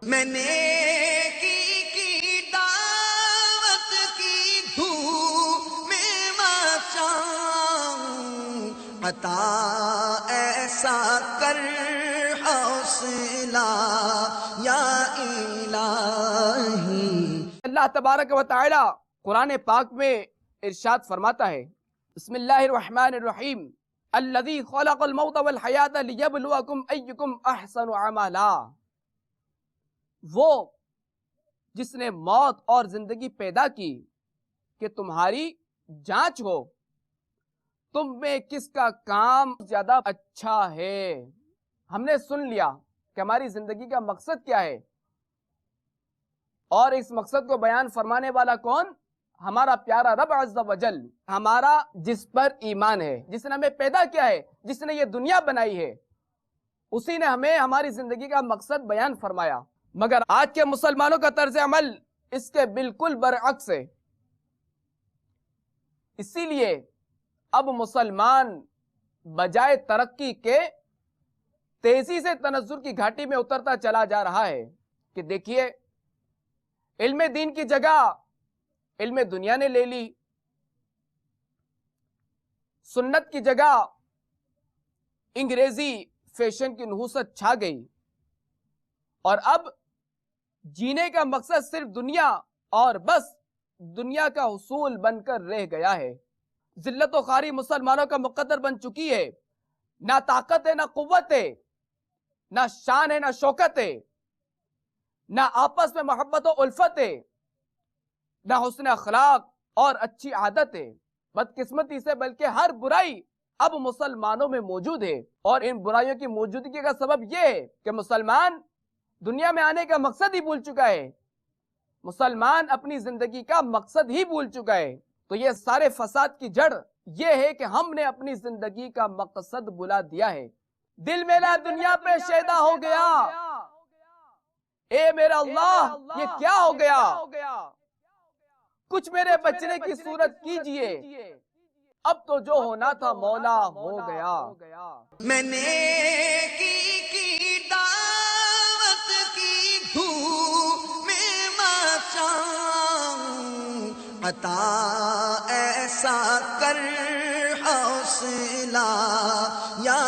میں نیکی کی دعوت کی دھوم میں مچاؤں، عطا ایسا کر حوصلہ یا الہی۔ اللہ تبارک و تعالی قرآن پاک میں ارشاد فرماتا ہے، بسم اللہ الرحمن الرحیم، الذی خلق الموت والحیات لیبلوکم ایکم احسن عملا۔ وہ جس نے موت اور زندگی پیدا کی کہ تمہاری جانچ ہو تم میں کس کا کام زیادہ اچھا ہے۔ ہم نے سن لیا کہ ہماری زندگی کا مقصد کیا ہے، اور اس مقصد کو بیان فرمانے والا کون؟ ہمارا پیارا رب عز و جل، ہمارا جس پر ایمان ہے، جس نے ہمیں پیدا کیا ہے، جس نے یہ دنیا بنائی ہے، اسی نے ہمیں ہماری زندگی کا مقصد بیان فرمایا۔ مگر آج کے مسلمانوں کا طرز عمل اس کے بالکل برعکس ہے۔ اسی لیے اب مسلمان بجائے ترقی کے تیزی سے تنزل کی گھاٹی میں اترتا چلا جا رہا ہے کہ دیکھیے، علم دین کی جگہ علم دنیا نے لے لی، سنت کی جگہ انگریزی فیشن کی نحوست چھا گئی، اور اب جینے کا مقصد صرف دنیا اور بس دنیا کا حصول بن کر رہ گیا ہے۔ ذلت و خواری مسلمانوں کا مقدر بن چکی ہے۔ نہ طاقت ہے، نہ قوت ہے، نہ شان ہے، نہ شوکت ہے، نہ آپس میں محبت و الفت ہے، نہ حسن اخلاق اور اچھی عادت ہے۔ بدقسمتی سے بلکہ ہر برائی اب مسلمانوں میں موجود ہے، اور ان برائیوں کی موجودگی کا سبب یہ ہے کہ مسلمان دنیا میں آنے کا مقصد ہی بھول چکا ہے، مسلمان اپنی زندگی کا مقصد ہی بھول چکا ہے۔ تو یہ سارے فساد کی جڑ یہ ہے کہ ہم نے اپنی زندگی کا مقصد بھلا دیا ہے۔ دل میرا دنیا پہ شیدا ہو گیا، اے میرا اللہ یہ کیا ہو گیا، کچھ میرے بچنے کی صورت کیجئے، اب تو جو ہونا تھا مولا ہو گیا۔ میں نیکی کی دعوت کی دھوم میں مچاؤں، عطا ایسا کر حوصلہ یا